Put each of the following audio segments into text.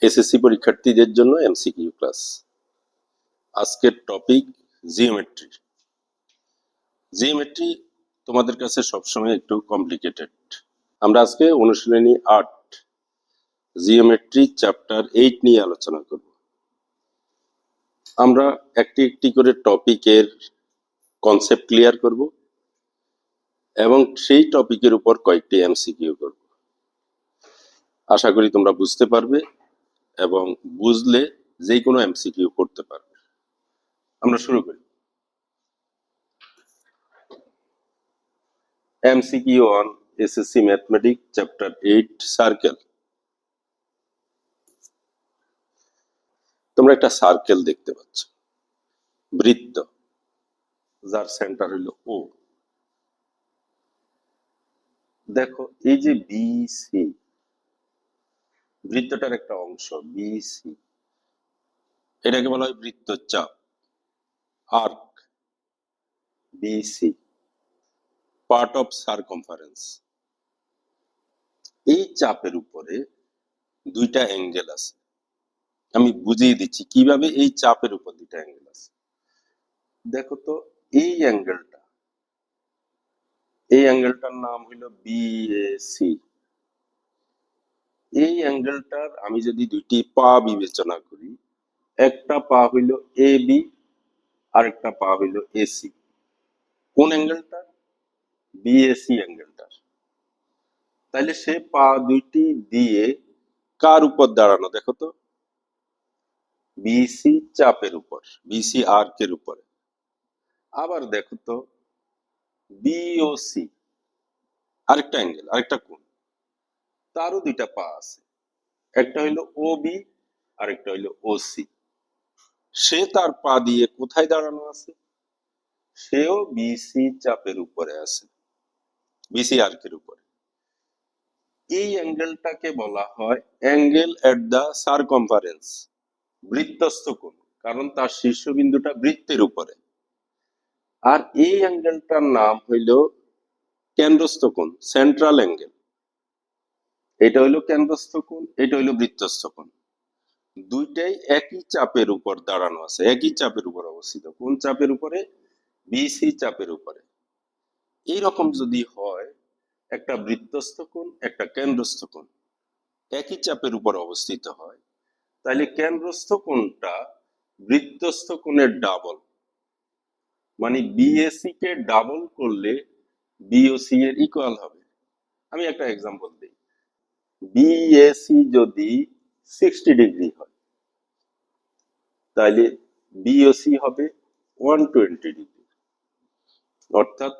SSC পরীক্ষার্থীদের জন্য MCQ class. আজকের টপিক জিওমেট্রি। জিওমেট্রি তোমাদের কাছে সবসময় একটু কমপ্লিকেটেড। আমরা আজকে অনুশীলনী 8 জিওমেট্রি চ্যাপ্টার 8 নিয়ে আলোচনা করব। আমরা একটি একটি করে টপিকের কনসেপ্ট ক্লিয়ার করব এবং সেই টপিকের উপর কয়েকটি এমসিকিউ করব। আশা করি তোমরা বুঝতে পারবে এবং বুঝলে যে কোনো এমসিকিউ করতে পারবে। আমরা শুরু করি। MCQ on SSC Mathematics Chapter 8 Circle। তোমরা একটা সার্কেল দেখতে পাচ্ছ, বৃত্ত, যার সেন্টার হলো ও। দেখো এই যে বিসি, বৃত্তটার একটা অংশ বিসি, এটাকে বলা হয় বৃত্তচাপ। Arc B C, part of circumference. এই চাপের উপরে দুইটা অ্যাঙ্গেল আছে। আমি বুঝিয়ে দিচ্ছি কিভাবে এই চাপের উপর দুইটা অ্যাঙ্গেল আছে। দেখো তো এই অ্যাঙ্গেলটার নাম হলো বিএসি। এই অ্যাঙ্গেলটার আমি যদি দুইটি পা বিবেচনা করি, একটা পা হইল এ বি আর একটা পা হইল এসি। কোন অ্যাঙ্গেলটা? বিএসি অ্যাঙ্গেলটার। তাইলে সে পা দুইটি দিয়ে কার উপর দাঁড়ানো? দেখো তো, বিসি চাপের উপর, বিসি আর্কের উপরে। আবার দেখো তো বিওসি, আরেকটা অ্যাঙ্গেল, আরেকটা কোণ, তারও দুইটা পা আছে, একটা হইলো ও বি আর একটা হইলো ওসি। সে তার পা দিয়ে কোথায় দাঁড়ানো আছে? সেও বিসি চাপের উপরে আছে, বিসি আর্কের উপরে। এই অ্যাঙ্গেলটাকে বলা হয় অ্যাঙ্গেল এট দা সারকমফারেন্স, বৃত্তস্থ কোণ, কারণ তার শীর্ষবিন্দুটা বৃত্তের উপরে। আর এই অ্যাঙ্গেলটার নাম হইল কেন্দ্রস্থ কোণ, সেন্ট্রাল অ্যাঙ্গেল। এটা হইলো কেন্দ্রস্থ কোণ, এটা হইলো বৃত্তস্থ কোণ। দুইটাই একই চাপের উপর দাঁড়ানো আছে, একই চাপের উপর অবস্থিত। কোন চাপের উপরে? বিসি চাপের উপরে। এইরকম যদি হয়, একটা বৃত্তস্থ কোণ, একটা কেন্দ্রস্থ কোণ একই চাপের উপর অবস্থিত হয়, তাহলে কেন্দ্রস্থ কোণটা বৃত্তস্থ কোণের ডাবল। মানে বিএসি কে ডাবল করলে বিওসি এর ইকুয়াল হবে। আমি একটা এক্সাম্পল দিই। বিএসি যদি 60 ডিগ্রি হয়, তাহলে বিওসি হবে 120 ডিগ্রি। অর্থাৎ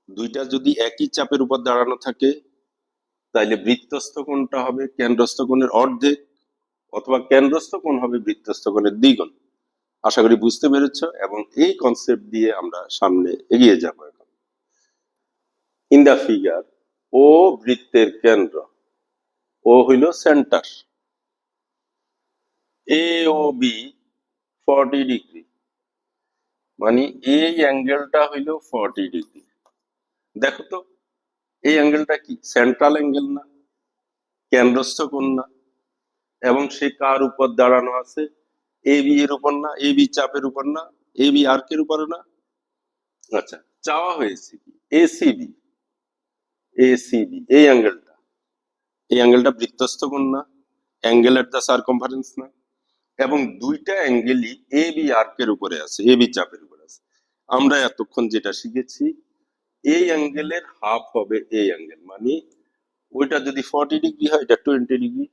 দুইটা যদি একই চাপের উপর দাঁড়ানো থাকে, তাইলে বৃত্তস্থ কোণটা হবে কেন্দ্রস্থ কোণের অর্ধেক, অথবা কেন্দ্রস্থ কোণ হবে বৃত্তস্থ কোণের দ্বিগুণ। আশা করি বুঝতে পেরেছ এবং এই কনসেপ্ট দিয়ে আমরা সামনে এগিয়ে যাব। এখন ইন দা ফিগার, ও বৃত্তের কেন্দ্র, ও হইল সেন্টার, এ ও বি 40 ডিগ্রি, মানে এই অ্যাঙ্গেলটা হইল 40 ডিগ্রি। দেখো তো এই অ্যাঙ্গেলটা কি সেন্ট্রাল অ্যাঙ্গেল না? কেন্দ্রস্থ কোণ না? এবং সে কার উপর দাঁড়ানো আছে? এ বি এর উপর না? এ বি চাপের উপর না? এ বি আর্কের উপরে না? আচ্ছা, চাওয়া হয়েছে কি এসিবি। এসিবি এই অ্যাঙ্গেলটা বৃত্তস্থ কোণ না? অ্যাঙ্গেল এট দা সারকমফারেন্স না? এবং দুইটা অ্যাঙ্গেলই এ বি আর্কের উপরে আছে, এ বি চাপের উপরে আছে। আমরা এতক্ষণ যেটা শিখেছি, এই অ্যাঙ্গেলের হাফ হবে এই অ্যাঙ্গেল, মানে ওইটা যদি 40 ডিগ্রি হয়, এটা 20 ডিগ্রি।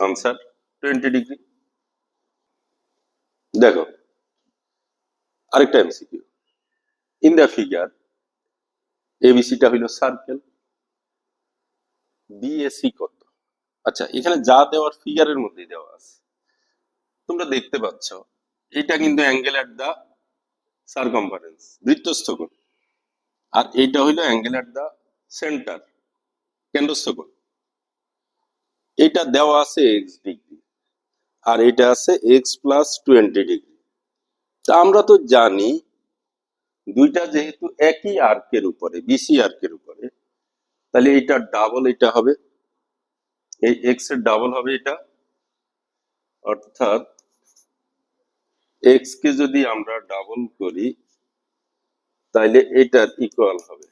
Answer 20 degree. দেখো আরেকটা এমসিকিউ। ইন দ্য ফিগার, এবিসিটা হইল সার্কেল, বিএসি কত? আচ্ছা, এখানে যা দেওয়ার ফিগারের মধ্যে দেওয়া আছে, তোমরা দেখতে পাচ্ছ এটা কিন্তু অ্যাঙ্গেল এট দা সারকমফারেন্স, বৃত্তস্থ কোণ। আর এইটা হইলো অ্যাঙ্গেল এট দা সেন্টার, কেন্দ্রস্থ কোণ। এটা দেওয়া আছে এক্স ডিগ্রি আর এটা আছে এক্স প্লাস 20 ডিগ্রি। তা আমরা তো জানি দুইটা যেহেতু একই আর্কের উপরে, বিসি আর্কের উপরে, তাহলে এটা ডাবল, এটা হবে এই এক্স এর ডাবল হবে এটা, অর্থাৎ এক্স কে যদি আমরা ডাবল করি তাইলে এটার ইকুয়াল হবে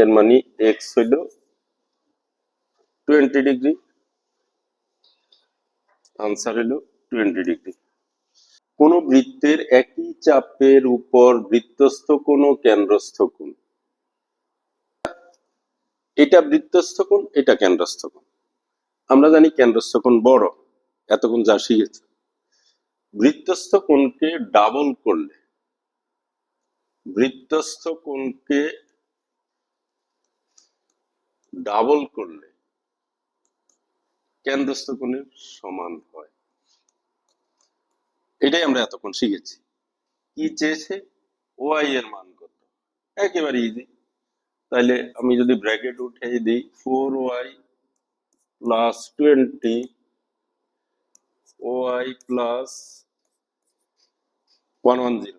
এর মানে এক্স হইল 20 ডিগ্রি, আনসার হলো 20 ডিগ্রি। কোন বৃত্তের একই চাপের উপর বৃত্তস্থ কোণ ও কেন্দ্রস্থ কোণ, এটা বৃত্তস্থ কোণ, এটা কেন্দ্রস্থ কোণ। আমরা জানি কেন্দ্রস্থ কোণ বড়, এতক্ষণ যা শিখেছি। বৃত্তস্থ কোণকে ডাবল করলে, বৃত্তস্থ কোণকে ডাবল করলে কেন্দ্রস্থ কোণের সমান হয়। এটাই আমরা এতক্ষণ শিখেছি। কি চেয়েছে? ওয়াই এর মান কত, একেবারে ইজি। তাহলে আমি যদি ব্র্যাকেট উঠিয়ে দিই 4y প্লাস 20 ওয়াই প্লাস 110,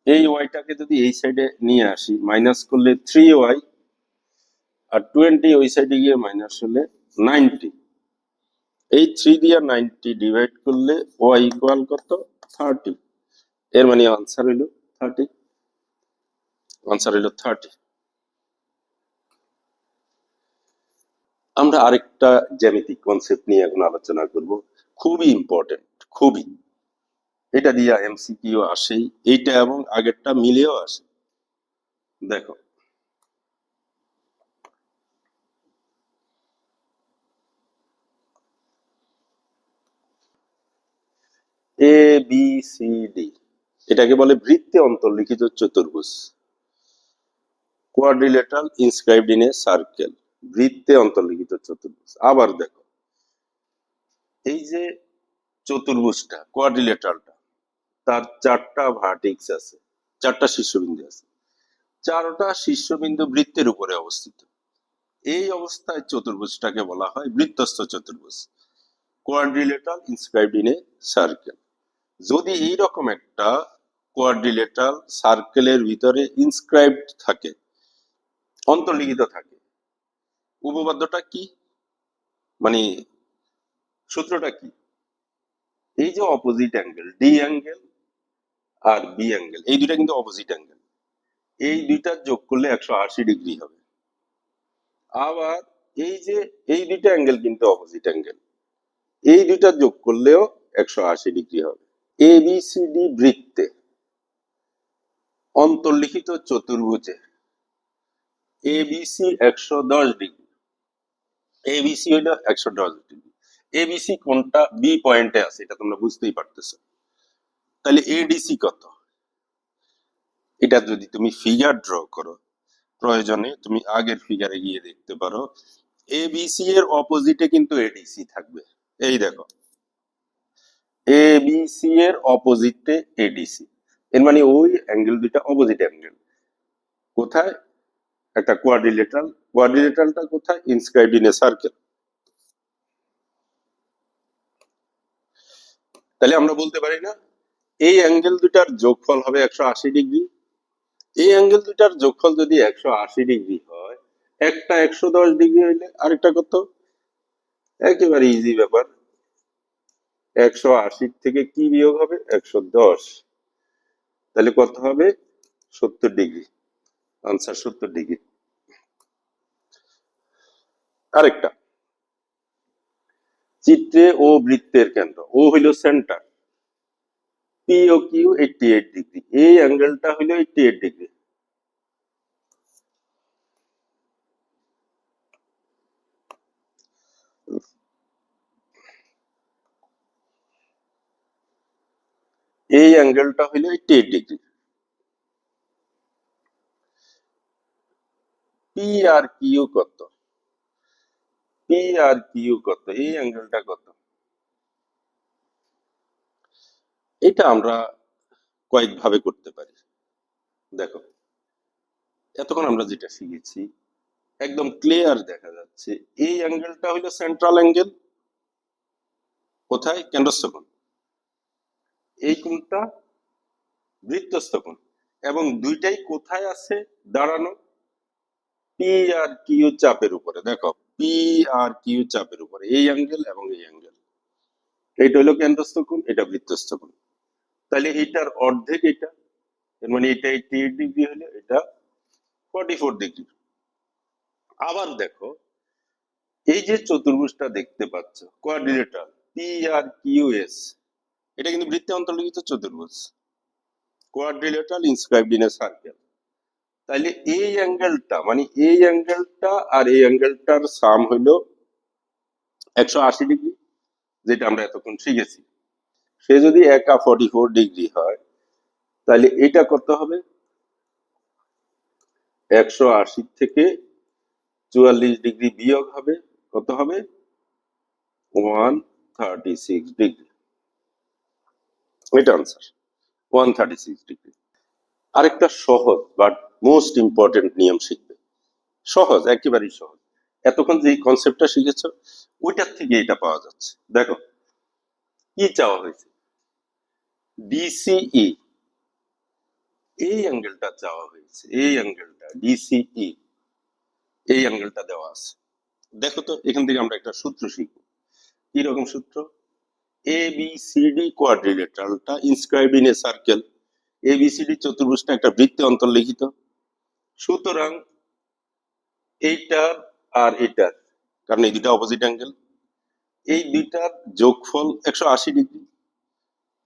এই ওয়াইটাকে যদি এই সাইডে নিয়ে আসি মাইনাস করলে 3y, আর 20 ওই সাইডে গিয়ে মাইনাস হলে 90। এই 3 দিয়ে 90 ডিভাইড করলে ওয়াই ইকুয়াল কত? 30। এর মানে আনসার হইল 30, আনসার হইল 30। আমরা আরেকটা জ্যামিতিক কনসেপ্ট নিয়ে এখন আলোচনা করব, খুবই ইম্পর্টেন্ট, খুবই। এটা দিয়ে এমসিকিউ আসেই, এইটা এবং আগেরটা মিলেও আসে। দেখো, এ বি সি ডি, এটাকে বলে বৃত্তে অন্তর্লিখিত চতুর্ভুজ, quadrilateral inscribed in a circle, বৃত্তে অন্তর্লিখিত চতুর্ভুজ। আবার দেখো, এই যে চতুর্ভুজটা কোয়াড্রিলেটারালটা, তার 4টা ভার্টেক্স আছে, 4টা শীর্ষবিন্দু আছে, 4টা শীর্ষবিন্দু বৃত্তের উপরে অবস্থিত। এই অবস্থায় চতুর্ভুজটাকে বলা হয় বৃত্তস্থ চতুর্ভুজ, quadrilateral inscribed in a circle. যদি এইরকম একটা কোয়াড্রিলেটারাল সার্কেলের ভিতরে ইনস্ক্রাইবড থাকে, অন্তর্লিখিত থাকে, উপপাদ্যটা কি, মানে সূত্রটা কি? এই যে অপোজিট অ্যাঙ্গেল, ডি অ্যাঙ্গেল আর বি অ্যাঙ্গেল, এই দুইটা কিন্তু অপোজিট অ্যাঙ্গেল, এই দুইটা যোগ করলে 180 ডিগ্রি হবে। আবার এই যে এই দুইটা অ্যাঙ্গেল কিন্তু অপোজিট অ্যাঙ্গেল, এই দুইটা যোগ করলেও 180 ডিগ্রি হবে। এ বি সি ডি বৃত্তে অন্তর্লিখিত চতুর্ভুজে এবিসি 110 ডিগ্রি, এবিসি হলো 110 ডিগ্রি। এবিসি কোনটা? বি পয়েন্টে আছে, এটা তোমরা বুঝতেই পারতেছো। তাহলে এডিসি কত? এটা যদি তুমি ফিগার ড্র করো, প্রয়োজনে তুমি আগের ফিগারে গিয়ে দেখতে পারো, এবিসি এর অপোজিটে কিন্তু এডিসি থাকবে। এই দেখো, এবিসি এর অপোজিটে এডিসি, এর মানে ওই অ্যাঙ্গেল দুইটা অপোজিট অ্যাঙ্গেল। কোথায়? একটা কোয়াড্রিলেটারাল, কোয়াড্রিলেটারালটা কোথায়? Inscribed in a circle. তাহলে আমরা বলতে পারি না এই অ্যাঙ্গেল দুটার যোগফল হবে 180 ডিগ্রি? এই অ্যাঙ্গেল দুটার যোগফল যদি 180 ডিগ্রি হয়, একটা 110 ডিগ্রি হইলে আরেকটা কত? একেবারে ইজি ব্যাপার, 180 থেকে কি বিয়োগ হবে? 110, তাহলে কত হবে? 70 ডিগ্রি, আনসার 70 ডিগ্রি। আরেকটা, চিত্রে ও বৃত্তের কেন্দ্র, ও হইল centre, P O Q 88 degree, এই অ্যাঙ্গেলটা হইল 88 ডিগ্রি। এই অ্যাঙ্গেলটা হইল 88 ডিগ্রি। পি আর কিউ কত? পি আর কিউ কত? এই অ্যাঙ্গেলটা কত? এটা আমরা কয়েকভাবে করতে পারি। দেখো, এতক্ষণ আমরা যেটা শিখেছি একদম ক্লিয়ার দেখা যাচ্ছে, এই অ্যাঙ্গেলটা হলো সেন্ট্রাল অ্যাঙ্গেল, কোথায়? কেন্দ্রস্থ কোণ। এই কোণটা বৃত্তস্থ কোণ, এবং দুইটাই কোথায় আছে? দাঁড়ানো। পি আর কিউ চাপের উপরে, দেখো পি আর কিউ চাপের উপরে এই অ্যাঙ্গেল এবং এই অ্যাঙ্গেল, এইটা হলো কেন্দ্রস্থ কোণ, এটা বৃত্তস্থ কোণ। তাহলে এটার অর্ধেক এটা, এর মানে এটা 88 ডিগ্রি হলে এটা 44 ডিগ্রি। আবার দেখো এই যে চতুর্ভুজটা দেখতে পাচ্ছ quadrilateral P R Q S, এটা কিন্তু বৃত্তে অন্তর্লিখিত চতুর্ভুজ, quadrilateral inscribed in a circle. তাহলে এই অ্যাঙ্গেলটা মানে এই অ্যাঙ্গেলটা আর এই অ্যাঙ্গেলটার সাম হইলো 180 ডিগ্রি, যেটা আমরা এতক্ষণ শিখেছি। সে যদি একা 44 ডিগ্রি হয় তাহলে এটা কত হবে, 180 থেকে 44 ডিগ্রি বিয়োগ হবে, কত হবে 136 ডিগ্রি। এটা আনসার 136 ডিগ্রি। আরেকটা সহজ বাট মোস্ট ইম্পর্টেন্ট নিয়ম শিখবে, সহজ, একেবারেই সহজ। এতক্ষণ যে কনসেপ্টটা শিখেছ ওইটার থেকে এটা পাওয়া যাচ্ছে। দেখো কি চাওয়া হয়েছে, ডিসিই, এই অ্যাঙ্গেলটা চাওয়া হয়েছে, এই অ্যাঙ্গেলটা ডিসিই, এই অ্যাঙ্গেলটা দেওয়া আছে। দেখো তো এখান থেকে আমরা একটা সূত্র শিখবো। কি রকম সূত্র, এ বি সি ডি কোয়াড্রিলেটারালটা inscribed in a circle, A B C D চতুর্ভুজটা একটা বৃত্তে অন্তর্লিখিত, সুতরাং এইটার আর এটার, কারণ এই দুটা অপোজিট অ্যাঙ্গেল, এই দুইটার যোগফল 180 ডিগ্রি,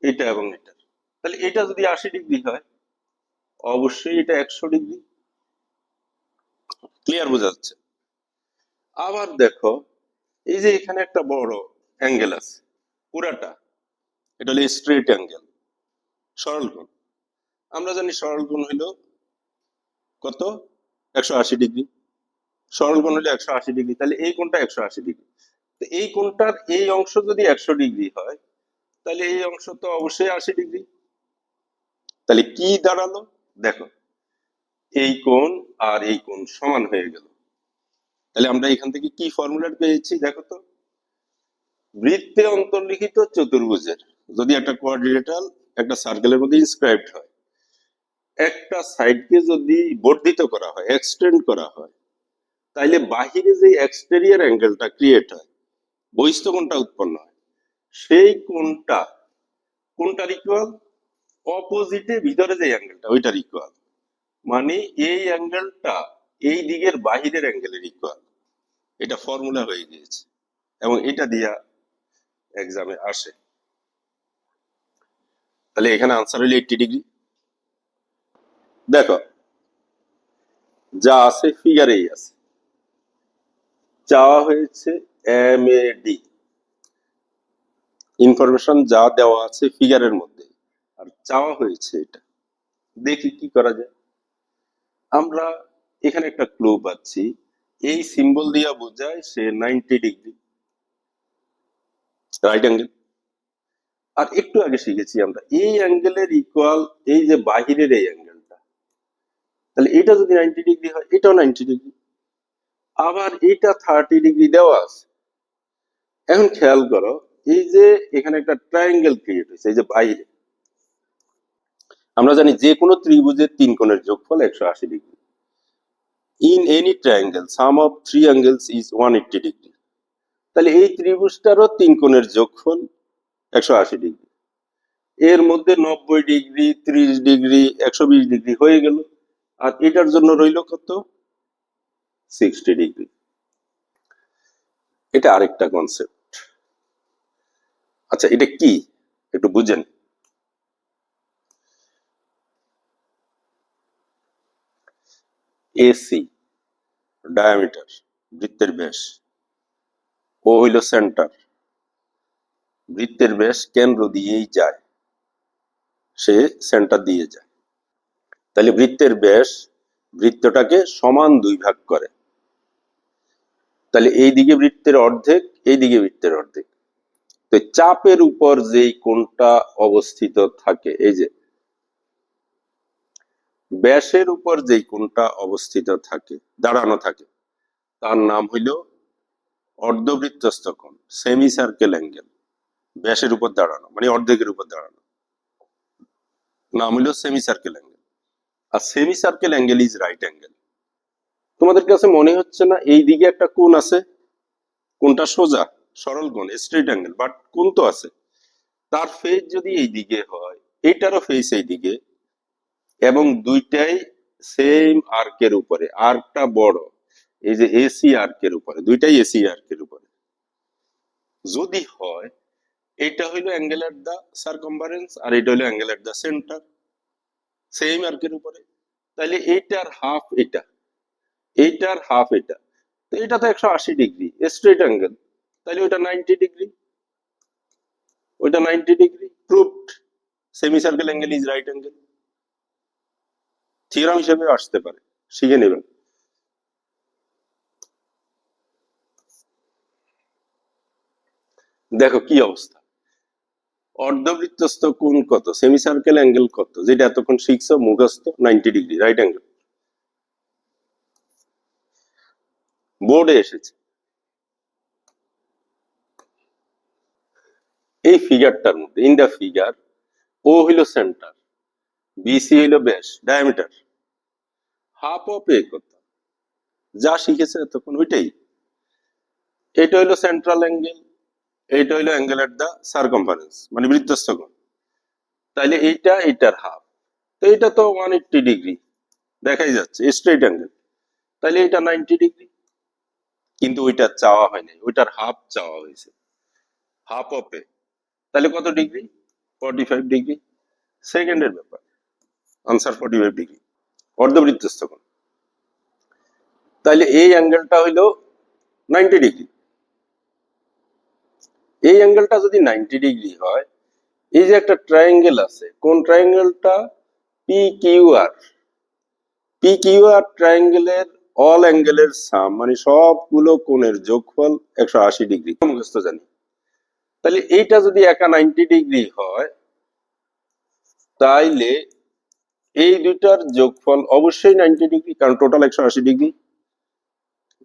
এটা এবং এটা। তাহলে এটা যদি 80 ডিগ্রি হয় অবশ্যই এটা 100 ডিগ্রি। ক্লিয়ার বোঝা যাচ্ছে? আবার দেখো এই যে এখানে একটা বড় অ্যাঙ্গেল আছে পুরাটা, এটা হলো স্ট্রেট অ্যাঙ্গেল, সরল কোণ। আমরা জানি সরল কোণ হলো কত, 180 ডিগ্রি। সরল কোণ হলো 180 ডিগ্রি, তাহলে এই কোণটা 180 ডিগ্রি। তো এই কোণটার এই অংশ যদি 100 ডিগ্রি হয় তাহলে এই অংশ তো অবশ্যই 80 ডিগ্রি। তাহলে কি দাঁড়ালো, দেখো এই কোণ আর এই কোণ সমান হয়ে গেল। তাহলে আমরা এখান থেকে কি ফর্মুলা পেয়েছি, দেখো তো, বৃত্তে অন্তর্লিখিত চতুর্ভুজের যদি একটা কোয়াড্রিলেটারাল একটা সার্কেলের মধ্যে ইনস্ক্রাইবড হয়, একটা সাইডকে যদি বর্ধিত করা হয়, এক্সটেন্ড করা হয়, তাইলে বাহিরে যে এক্সটেরিয়র অ্যাঙ্গেলটা ক্রিয়েট হয়, বহিস্থ কোণটা উৎপন্ন হয়, সেই কোণটা কোনটার ইকুয়াল, অপোজিটে ভিতরে যে অ্যাঙ্গেলটা ওইটার ইকুয়াল। মানে এই অ্যাঙ্গেলটা এই দিকের বাহিরের অ্যাঙ্গেলের ইকুয়াল। এটা ফর্মুলা হয়ে গিয়েছে এবং এটা দিয়া এক্সামে আসে। তাহলে এখানে আনসার হলো 80 ডিগ্রি। দেখো যা আছে ফিগারেই আছে, চাওয়া হয়েছে এম এ ডি, ইনফরমেশন যা দেওয়া আছে ফিগারের মধ্যে, আর চাওয়া হয়েছে এটা। দেখি কি করা যায়। আমরা এখানে একটা ক্লু পাচ্ছি, এই সিম্বল দিয়া বোঝায় সে 90 ডিগ্রি রাইট অ্যাঙ্গেল। আর একটু আগে শিখেছি আমরা এই অ্যাঙ্গেলের ইকুয়াল এই যে বাহিরের এই অ্যাঙ্গেলটা, তাহলে এটা যদি 90 ডিগ্রি হয় এটাও 90 ডিগ্রি। আবার এটা 30 ডিগ্রি দেওয়া আছে। এখন খেয়াল করো এই যে এখানে একটা ট্রায়াঙ্গেল ক্রিয়েট হয়েছে এই যে বাইরে, আমরা জানি যে কোনো ত্রিভুজের তিন কোণের যোগফল 180 degree. In any triangle some of three angles is 180 degree. তাহলে এই ত্রিভুজটারও তিন কোণের যোগফল 180 ডিগ্রি। এর মধ্যে 90 ডিগ্রি, 30 ডিগ্রি, 120 ডিগ্রি হয়ে গেল। আর এটার জন্য রইল কত, 60 ডিগ্রি। এটা আরেকটা কনসেপ্ট। আচ্ছা এটা কি একটু বুঝেন। এসি ডায়ামিটার, বৃত্তের ব্যাস, ও হইল সেন্টার, বৃত্তের ব্যাস কেন্দ্র দিয়েই যায়, সে সেন্টার দিয়ে যায়। তাহলে বৃত্তের ব্যাস বৃত্তটাকে সমান দুই ভাগ করে। তাহলে এই দিকে বৃত্তের অর্ধেক, এই দিকে বৃত্তের অর্ধেক। তো চাপের উপর যেই কোণটা অবস্থিত থাকে, এই যে ব্যাসের উপর যেই কোণটা অবস্থিত থাকে, দাঁড়ানো থাকে, তার নাম হইল অর্ধবৃত্তস্থ কোণ, সেমি সার্কেল অ্যাঙ্গেল। ব্যাসের উপর দাঁড়ানো মানে অর্ধেকের উপর দাঁড়ানো, নাম হইল সেমি সার্কেল অ্যাঙ্গেল। আর semi circle angle is right angle. তোমাদের কাছে মনে হচ্ছে না এই দিকে একটা কোণ আছে, কোণটা সোজা সরল কোণ স্ট্রেট অ্যাঙ্গেল, বাট কোণ তো আছে। তার ফেজ যদি এই দিকে হয়, এইটারও ফেজ এই দিকে, এবং দুইটাই সেম আর্কের উপরে, আর্কটা বড়, এই যে এসি আর্কের উপরে, দুইটাই এসি আর্কের উপরে যদি হয়, এটা হইলো অ্যাঙ্গেল এট দা সারকমফারেন্স আর এটা হইলো angle at the centre, same আর্কের উপরে, তাহলে এইটার হাফ এটা, এইটার হাফ এটা, তো এটা তো 180 ডিগ্রি স্ট্রেট অ্যাঙ্গেল, তাহলে ওইটা 90 ডিগ্রি, ওইটা 90 degree, proved semi circle angle is right angle. Theorem হিসেবে আসতে পারে, শিখে নেবেন। দেখো কি অবস্থা, অর্ধবৃত্তস্থ কোণ কত, সেমি সার্কেল অ্যাঙ্গেল কত, যেটা এতক্ষণ শিখছো মুখস্থ, 90 ডিগ্রি রাইট অ্যাঙ্গেল। বোর্ডে এসেছে এই ফিগারটার মধ্যে, ইন দা ফিগার ও হইল সেন্টার, বিসি হইল ব্যাস, ডায়ামিটার, হাফ অফ এ কত, যা শিখেছে এতক্ষণ ওইটাই। এটা হইলো সেন্ট্রাল অ্যাঙ্গেল, এইটা হইলো অ্যাঙ্গেল এট দা সারকমফারেন্স মানে বৃত্তস্থ কোণ, তাইলে এইটা এটার হাফ, তো এটা তো 180 ডিগ্রি দেখাই যাচ্ছে স্ট্রেট অ্যাঙ্গেল, তাইলে এটা 90 ডিগ্রি। কিন্তু ওইটা চাওয়া হয় নাই, ওইটার হাফ চাওয়া হয়েছে, হাফ অফ এ, তাহলে কত ডিগ্রি, 45 ডিগ্রি, সেকেন্ডের ব্যাপার, আনসার 45 ডিগ্রি, অর্ধবৃত্তস্থ কোণ। তাহলে এই অ্যাঙ্গেলটা হইলো 90 ডিগ্রি, এই অ্যাঙ্গেলটা যদি 90 ডিগ্রি হয়, এই যে একটা ট্রায়াঙ্গেল আছে, কোন ট্রায়াঙ্গেলটা, P Q R, P Q R ট্রায়াঙ্গেলের all অ্যাঙ্গেলের সাম মানে সবগুলো কোণের যোগফল 180 ডিগ্রি, মুখস্থ জানি। তাহলে এইটা যদি একা 90 ডিগ্রি হয়, তাইলে এই দুইটার যোগফল অবশ্যই 90 ডিগ্রি, কারণ টোটাল 180 ডিগ্রি।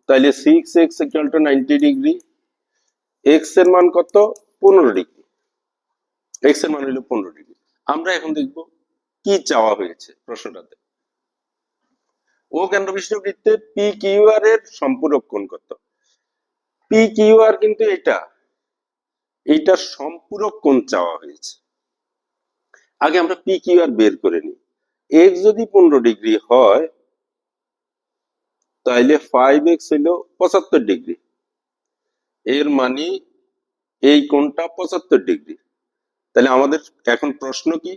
তাইলে 6x equal to 90 degree, x এর মান কত, 15 ডিগ্রি, এক্স এর মান হলো 15 ডিগ্রি। আমরা এখন দেখব কি চাওয়া হয়েছে প্রশ্নটাতে। ও কেন্দ্র বিশিষ্ট বৃত্তে পি কিউ আর এর সম্পূরক কোণ কত, পি কিউ আর কিন্তু এইটার সম্পূরক কোণ চাওয়া হয়েছে। আগে আমরা পি কিউ আর বের করে নিই, এক্স যদি 15 ডিগ্রি হয়, তাইলে 5x হইলো 75 ডিগ্রি, এর মানে এই কোণটা 75 ডিগ্রি। তাহলে আমাদের এখন প্রশ্ন কি,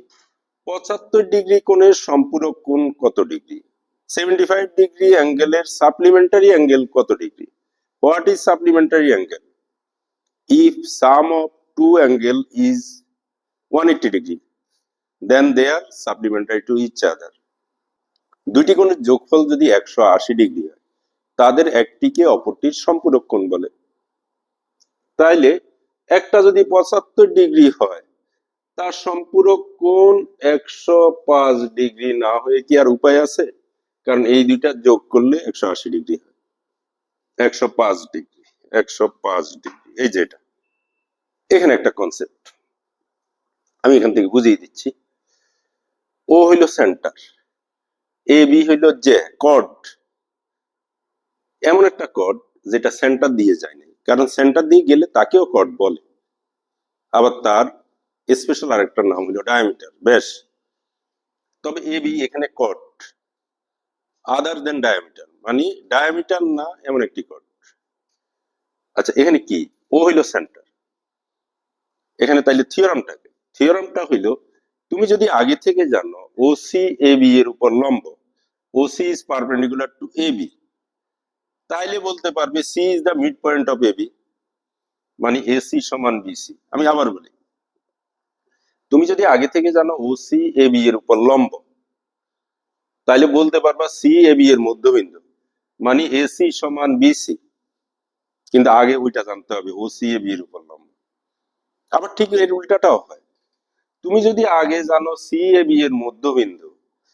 75 ডিগ্রি কোণের সম্পূরক কোণ কত ডিগ্রি, 75 ডিগ্রি অ্যাঙ্গেলের সাপ্লিমেন্টারি অ্যাঙ্গেল কত degree, what is supplementary angle, if sum of two angle is 180 degree, then they are supplementary to each other. দুইটি কোণের যোগফল যদি 180 ডিগ্রি হয়, তাদের একটিকে অপরটির সম্পূরক কোণ বলে। তাইলে একটা যদি 75 ডিগ্রি হয়, তার সম্পূরক কোণ 105 ডিগ্রি না হয়ে কি আর উপায় আছে, কারণ এই দুইটা যোগ করলে 180 ডিগ্রি হয়, 105 ডিগ্রি, 105 ডিগ্রি, এই যে এটা, এখানে একটা কনসেপ্ট আমি এখান থেকে বুঝিয়ে দিচ্ছি। ও হইল সেন্টার, এ বি হইল যে কর্ড, এমন একটা কর্ড যেটা সেন্টার দিয়ে যায় না, কারণ সেন্টার দিয়ে গেলে তাকেও কর্ড বলে, আবার তার স্পেশাল আরেকটা নাম হইল ডায়ামিটার, বেশ। তবে এ বি এখানে কর্ড, আদার দেন ডায়ামিটার মানে ডায়ামিটার না এমন একটি কর্ড। আচ্ছা এখানে কি, ও হইল সেন্টার, এখানে তাইলে থিওরামটা হইল, তুমি যদি আগে থেকে জানো ওসি এ বি এর উপর লম্ব, OC is perpendicular to A B, তাইলে বলতে পারবে C is the mid point of A B, মানে এসি সমান বিসি। আমি আবার বলি, তুমি যদি আগে থেকে জানো ওসি এ বি এর উপর লম্ব, তাইলে বলতে পারবা সি এ বি এর মধ্যবিন্দু, মানে এসি সমান বিসি। কিন্তু আগে ওইটা জানতে হবে ওসি এ বি এর উপর লম্ব। আবার ঠিক এর উল্টাটাও হয়, তুমি যদি আগে জানো সি এ বি এর মধ্যবিন্দু,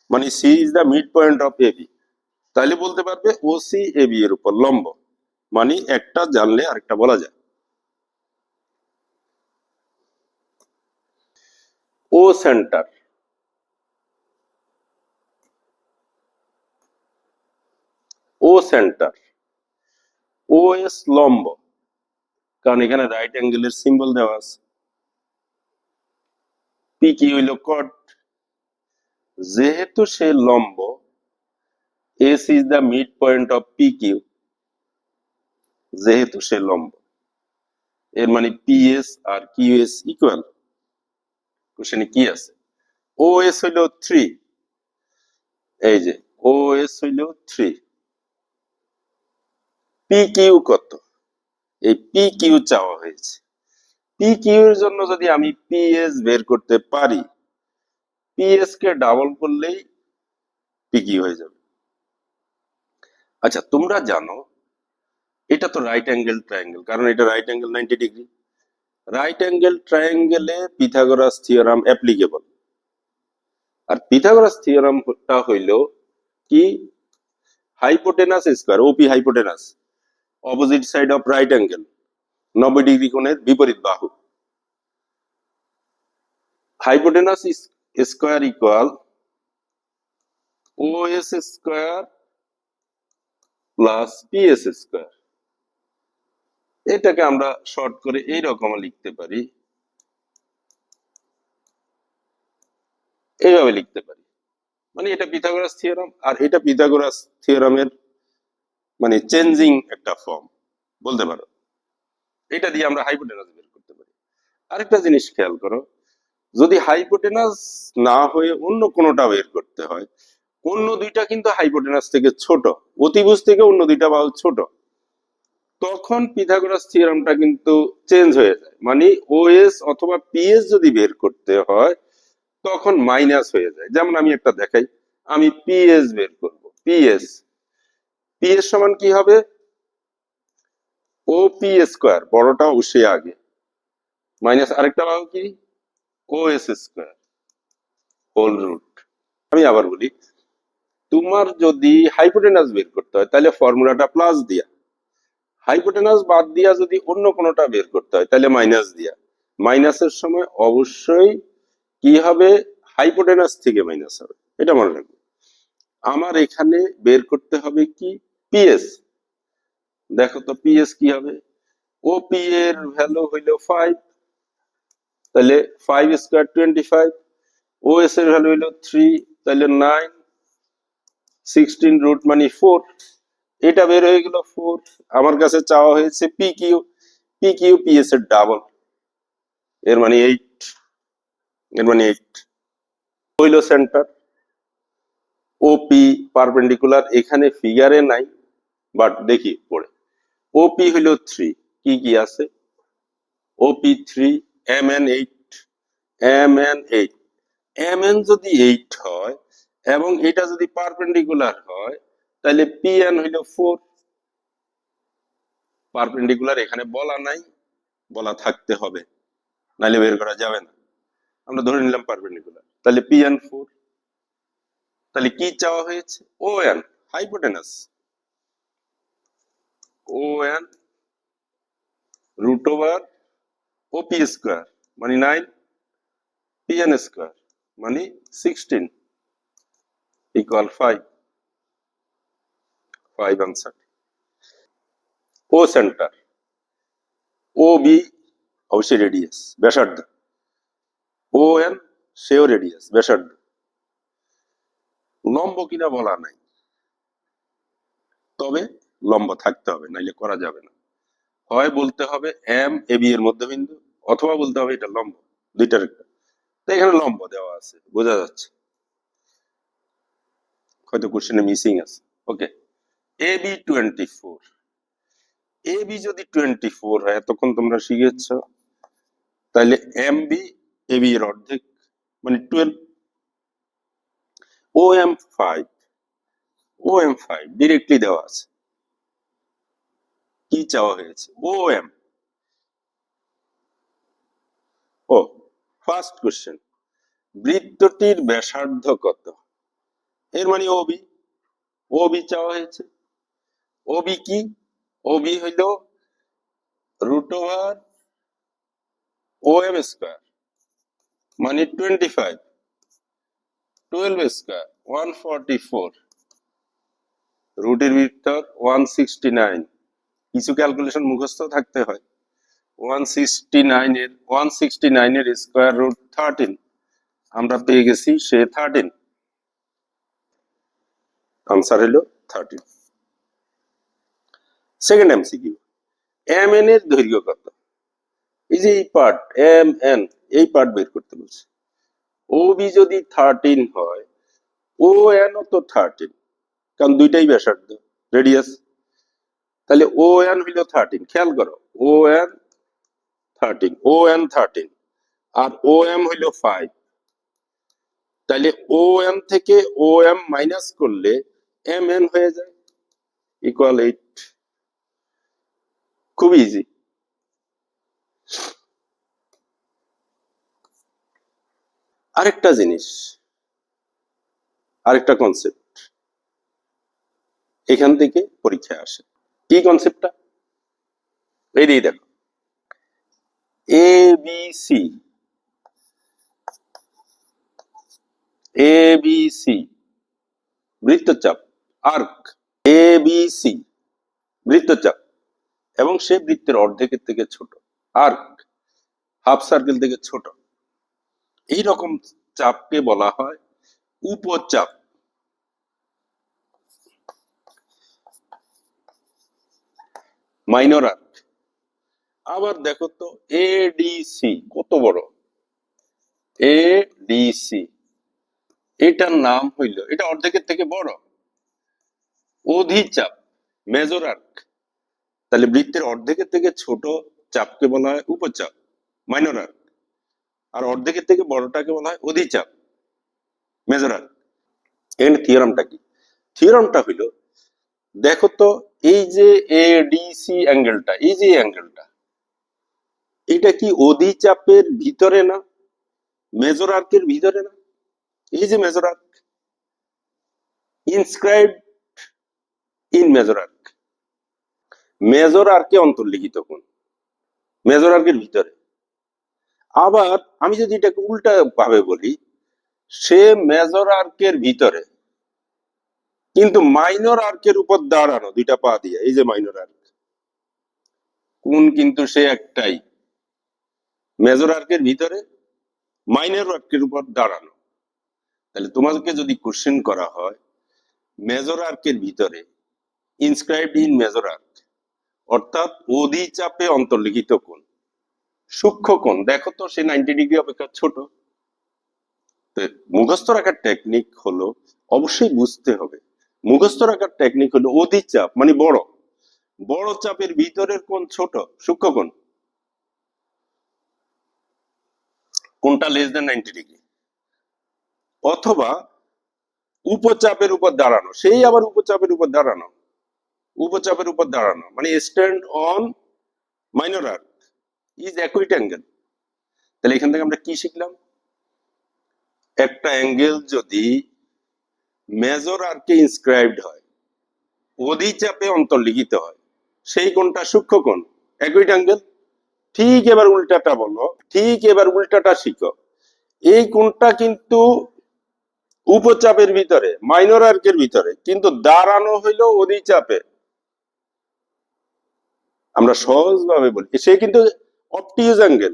মানে C is the mid point of A B, তাহলে বলতে পারবে ওসি এ বি এর উপর লম্ব, মানে একটা জানলে আরেকটা বলা যায়। ও সেন্টার, ও ও সেন্টার, ও এস লম্ব, কারণ এখানে রাইট অ্যাঙ্গেলের সিম্বল দেওয়া আছে। পি কি হইল কট, যেহেতু সে লম্ব, S is the mid point of P Q, যেহেতু সে লম্ব, এর মানে পি এস আর কিউ এস ইকুয়াল। কোশ্চেনে কি আছে, ও এস হইল 3, এই যে ও এস হইল 3, পি কিউ কত, এই পি কিউ চাওয়া হয়েছে। পি কিউ এর জন্য যদি আমি পি এস বের করতে পারি, পি এস কে ডাবল করলেই পি কিউ হয়ে যাবে। আচ্ছা তোমরা জানো এটা তো রাইট অ্যাঙ্গেল ট্রায়াঙ্গেল, কারণ এটা right angle 90 degree. Right angle ট্রায়াঙ্গেলে পিথাগোরাস থিওরাম অ্যাপ্লিকেবল। আর পিথাগোরাস থিওরামটা হইল কি, hypotenuse square, O P hypotenuse, opposite side of right angle, 90 degree কোণের বিপরীত বাহু। Hypotenuse square equal O S square plus P S square. এটাকে আমরা শর্ট করে এইরকম লিখতে পারি, এইভাবে লিখতে পারি। মানে এটা পিথাগোরাস থিওরাম, আর এটা পিথাগোরাস থিওরামের মানে চেঞ্জিং একটা ফর্ম বলতে পারো। এটা দিয়ে আমরা হাইপোটেনাস বের করতে পারি। আরেকটা জিনিস খেয়াল করো, যদি হাইপোটেনাস না হয়ে অন্য কোনোটা বের করতে হয়, অন্য দুইটা কিন্তু হাইপোটেনাস থেকে ছোট, অতিভুজ থেকে অন্য দুইটা বাহু ছোট, তখন পিথাগোরাস থিওরামটা কিন্তু চেঞ্জ হয়ে যায়। মানে ওএস অথবা পিএস যদি বের করতে হয় তখন মাইনাস হয়ে যায়। যেমন আমি একটা দেখাই, আমি পিএস বের করব, পিএস, পিএস সমান কি হবে, ও পি স্কোয়ার, বড়টা অবশ্যই আগে, মাইনাস আরেকটা বাহু কি, ও এস স্কোয়ার হোল রুট। আমি আবার বলি, তোমার যদি হাইপোটেনাস বের করতে হয় তাহলে ফর্মুলাটা প্লাস দিয়া, হাইপোটেনাস বাদ দিয়া যদি অন্য কোনোটা বের করতে হয় তাহলে মাইনাস দিয়া। মাইনাসের সময় অবশ্যই কি হবে, হাইপোটেনাস থেকে মাইনাস হবে, এটা মনে রাখবে। আমার এখানে বের করতে হবে কি, পিএস। দেখো তো পিএস কি হবে, ও পি এর ভ্যালু হইল 5, তাহলে 5 স্কয়ার 25, ও এস এর ভ্যালু হইল 3, তাহলে 9, 16 রুট মানে 4, এটা বের হয়ে গেল 4। আমার কাছে চাওয়া হয়েছে P Q, P Q PS এর ডাবল, এর মানে 8, এর মানে 8 হইল সেন্টার। ওপি পারপেন্ডিকুলার এখানে ফিগারে নাই, বাট দেখি পড়ে, ওপি হইল 3, কি কি আছে, OP 3, M N 8, M N 8, M N যদি 8 হয় এবং এটা যদি পারপেন্ডিকুলার হয় তাহলে পি এন হইল 4। পারপেন্ডিকুলার এখানে বলা নাই, বলা থাকতে হবে, নাইলে বের করা যাবে না। আমরা ধরে নিলাম পারপেন্ডিকুলার, তাহলে পি এন 4। তাহলে কি চাওয়া হয়েছে, O N hypotenuse, O N root over OP square মানে 9, পি এন স্কোয়ার মানে 16 equal 5, 5 answer. O centre, O B অবশ্যই রেডিয়াস ব্যাসার্ধ, ও এন সেও রেডিয়াস ব্যাসার্ধ, লম্ব কিনা বলা নাই, তবে লম্ব থাকতে হবে, নাইলে করা যাবে না। হয় বলতে হবে এম এ বি এর মধ্যবিন্দু, অথবা বলতে হবে এটা লম্ব, দুইটার একটা। তো এখানে লম্ব দেওয়া আছে, বোঝা যাচ্ছে, হয়তো কোশ্চেনে মিসিং আছে। ওকে, এ বি 24, এ বি যদি 24 হয়, এতক্ষণ তোমরা শিখেছ, তাহলে এম বি এ বি এর অর্ধেক মানে 12, ও এম 5, ও এম 5 ডিরেক্টলি দেওয়া আছে। কি চাওয়া হয়েছে, ও এম, ও ফার্স্ট কোশ্চেন, বৃত্তটির ব্যাসার্ধ কত, এর মানে ওবি, ওবি চাওয়া হয়েছে। ওবি কি, ওবি হইল রুট ওভার ও এম স্কোয়ার মানে 25, 12 স্কোয়ার 144, রুটের ভিতর 169, কিছু ক্যালকুলেশন মুখস্থ থাকতে হয়। 169 এর স্কোয়ার রুট 13, আমরা পেয়ে গেছি সে 13, আনসার হলো 13। সেকেন্ড এমসিকিউ, এম এন এর দৈর্ঘ্য কত? এই যে এই পার্ট এম এন, এই পার্ট বের করতে বলছে। ও বি যদি 13 হয়, ও এন ও তো 13, কারণ দুইটাই ব্যাসার্ধ, রেডিয়াস, তাহলে ও এন হইল 13। খেয়াল করো, ও এন 13, ও এন 13, আর ও এম হইল 5, তাহলে ও এন থেকে ও এম মাইনাস করলে এম এন হয়ে যায় ইকুয়াল 8। খুব ইজি। আরেকটা জিনিস, আরেকটা কনসেপ্ট এখান থেকে পরীক্ষায় আসে। কি কনসেপ্টটা? এই দিয়ে দেখো, এ বি সি, এ বি সি বৃত্তচাপ, আর্ক এ বি সি বৃত্তচাপ, এবং সে বৃত্তের অর্ধেকের থেকে ছোট, আর্ক হাফ সার্কেল থেকে ছোট, এই রকম চাপকে বলা হয় উপচাপ। Minor arc. আবার দেখো তো এডিসি কত বড়, এডিসি, এটার নাম হইল, এটা অর্ধেকের থেকে বড়, অধিচাপ, মেজর আর্ক। তাহলে বৃত্তের অর্ধেকের থেকে ছোট চাপকে বলা হয় উপচাপ, মাইনর আর্ক, আর অর্ধেকের থেকে বড়টাকে বলা হয় অধিচাপ, মেজর আর্ক। এখানে থিওরামটা কি? থিওরামটা হইল, দেখো তো এই যে এডিসি অ্যাঙ্গেলটা, এই যে অ্যাঙ্গেলটা, এটা কি অধিচাপের ভিতরে না, মেজর আর্কের ভিতরে না? এই যে major arc, inscribed in major arc, major আর্কে অন্তর্লিখিত কোণ, মেজর আর্কের ভিতরে। আবার আমি যদি এটাকে উল্টা ভাবে বলি, সে মেজর আর্কের ভিতরে কিন্তু মাইনর আর্কের উপর দাঁড়ানো, দুইটা পা দিয়ে, এই যে মাইনর আর্ক, কোণ কিন্তু সে একটাই, মেজর আর্কের ভিতরে মাইনর আর্কের উপর দাঁড়ানো। তাহলে তোমাদেরকে যদি কোশ্চেন করা হয় মেজর আর্কের ভিতরে, ইনস্ক্রাইবড ইন মেজর আর্ক, অর্থাৎ অধিচাপে অন্তর্লিখিত কোণ, সূক্ষ্ম কোণ, দেখো তো সে 90 ডিগ্রি অপেক্ষা ছোট। মুখস্থ রাখার টেকনিক হলো, অবশ্যই বুঝতে হবে, মুখস্থ রাখার টেকনিক হলো অধিচাপ মানে বড়, বড় চাপের ভিতরের কোণ ছোট, সূক্ষ্ম কোণ, কোনটা লেস দেন 90 ডিগ্রি। অথবা উপচাপের উপর দাঁড়ানো, সেই আবার উপচাপের উপর দাঁড়ানো, উপচাপের উপর দাঁড়ানো মানে stand on minor arc is acute angle. তাহলে এখান থেকে আমরা কি শিখলাম? একটা অ্যাঙ্গেল যদি মেজর আর্কে ইনস্ক্রাইবড হয়, অধিচাপে অন্তর্লিখিত হয়, সেই কোণটা সূক্ষ্ম কোণ, অ্যাকুইট অ্যাঙ্গেল। ঠিক এবার উল্টাটা বলো, ঠিক এবার উল্টাটা শিখো। এই কোণটা কিন্তু উপচাপের ভিতরে, মাইনর আর্কের ভিতরে, কিন্তু দাঁড়ানো হইলো অধিচাপে। আমরা সহজভাবে বলি সে কিন্তু অবটিউজ অ্যাঙ্গেল,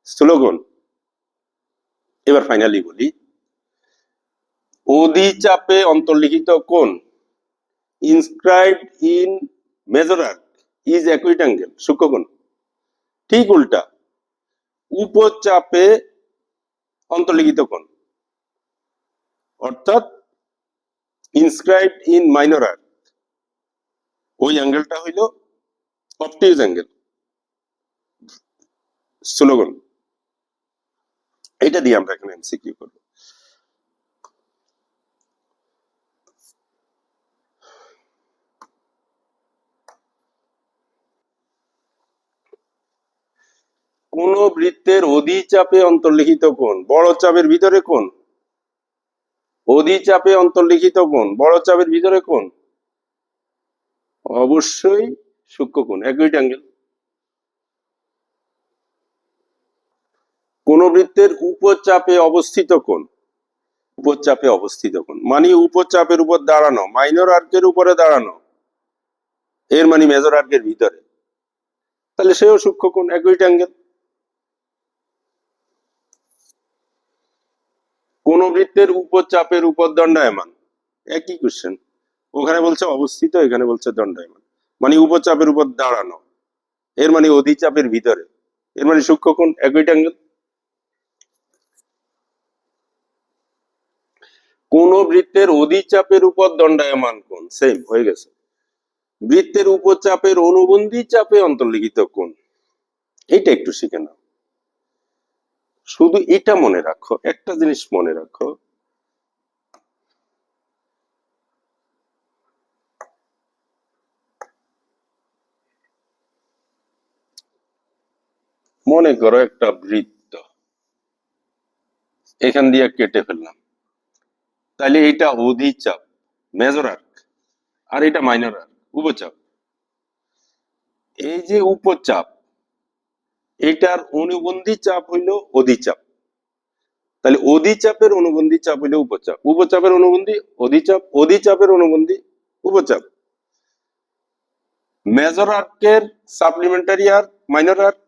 স্থূলকোণ। এবার ফাইনালি বলি, অধিচাপে অন্তর্লিখিত কোণ inscribed in major arc is acute angle, সূক্ষ্মকোণ। ঠিক উল্টা, উপচাপে অন্তর্লিখিত কোণ অর্থাৎ ইনস্ক্রাইবড ইন মাইনর আর্ক, ওই অ্যাঙ্গেলটা হইল অবটিউজ অ্যাঙ্গেল, স্থূলকোণ। এটা দিয়ে আমরা এখানে এমসিকিউ করব। কোন বৃত্তের অধিচাপে অন্তর্লিখিত কোণ বড় চাপের ভিতরে কোণ, অধিচাপে অন্তর্লিখিত কোণ বড় চাপের ভিতরে কোণ অবশ্যই সূক্ষ্মকোণ, অ্যাকুইট অ্যাঙ্গেল। কোন বৃত্তের উপচাপে অবস্থিত কোণ, উপচাপে অবস্থিত কোণ, মানে উপচাপের উপর দাঁড়ানো, মাইনর আর্কের উপরে দাঁড়ানো, এর মানে মেজর আর্কের ভিতরে, তাহলে সেও সূক্ষ্ম কোণ, অ্যাকুইট অ্যাঙ্গেল। কোন বৃত্তের উপচাপের উপর দণ্ডায়মান, একই কোশ্চেন, ওখানে বলছে অবস্থিত, এখানে বলছে দণ্ডায়মান, মানে উপচাপের উপর দাঁড়ানো, এর মানে অধিচাপের ভিতরে, এর মানে সূক্ষ্ম কোণ, অ্যাকুইট অ্যাঙ্গেল। কোন বৃত্তের অধিচাপের উপর দণ্ডায়মান কোণ, সেম হয়ে গেছে। বৃত্তের উপচাপের অনুবন্ধী চাপে অন্তর্লিখিত কোণ, এইটা একটু শিখে নাও। শুধু এটা মনে রাখো, একটা জিনিস মনে রাখো, মনে করো একটা বৃত্ত এখান দিয়ে কেটে ফেললাম, তাহলে এটা অধিচাপ মেজর আর্ক, আর এটা মাইনর আর্ক উপচাপ। এই যে উপচাপ, এটার অনুবন্ধী চাপ হইলো অধিচাপ, তাহলে অধিচাপের অনুবন্ধী চাপ হইলো উপচাপ, উপচাপের অনুবন্ধী অধিচাপ, অধিচাপের অনুবন্ধী উপচাপ। মেজর আর্কের supplementary arc minor arc,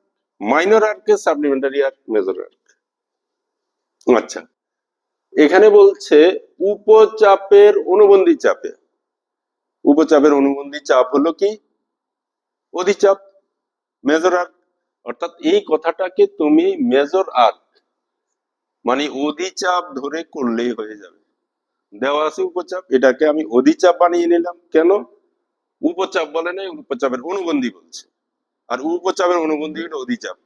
minor আর্কের সাপ্লিমেন্টারি আর্ক মেজর আর্ক। আচ্ছা, এখানে বলছে উপচাপের অনুবন্ধী চাপে, উপচাপের অনুবন্ধী চাপ হলো কি অধিচাপ মেজর আর্ক, অর্থাৎ এই কথাটাকে তুমি মেজর আর্ক মানে অধিচাপ ধরে করলেই হয়ে যাবে। দেওয়া আছে উপচাপ, এটাকে আমি অধিচাপ বানিয়ে নিলাম, কেন উপচাপ বলে নাই, উপচাপের অনুবন্ধী বলছে, আর উপচাপের অনুবন্ধী হলো অধিচাপ।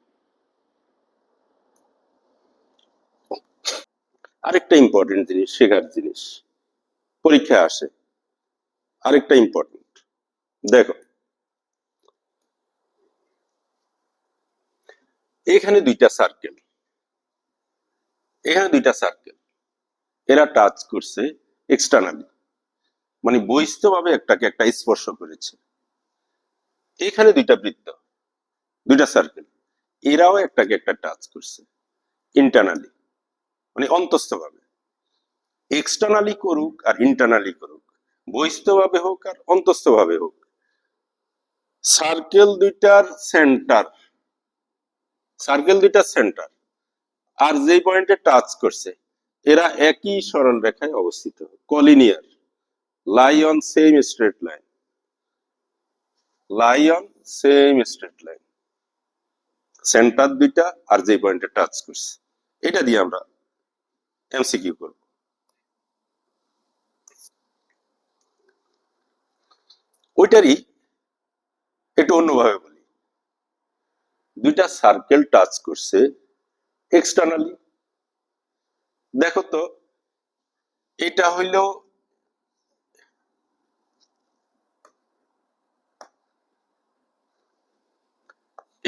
আরেকটা ইম্পর্টেন্ট জিনিস, শেখার জিনিস, পরীক্ষায় আসে, আরেকটা ইম্পর্টেন্ট, দেখো এখানে দুইটা সার্কেল, এখানে দুইটা সার্কেল, এরা টাচ করছে এক্সটার্নালি, মানে বহিস্থভাবে একটাকে একটা স্পর্শ করেছে। এখানে দুইটা বৃত্ত, দুইটা সার্কেল, এরাও একটাকে একটা টাচ করছে ইন্টারনালি, মানে অন্তস্থভাবে। এক্সটার্নালি করুক আর ইন্টারনালি করুক, বহিস্থভাবে হোক আর অন্তস্থভাবে হোক, সার্কেল দুইটার সেন্টার, সার্কেল দুইটার সেন্টার আর যেই পয়েন্টে টাচ করছে এরা একই সরল রেখায় অবস্থিত, collinear, lie on same straight line, lie on same straight line, centre দুইটা আর যে পয়েন্টে টাচ করছে, এটা দিয়ে আমরা এমসিকিউ করব। ওইটারই একটু অন্যভাবে বলি, দুইটা সার্কেল টাচ করছে এক্সটার্নালি, দেখো তো এটা হইল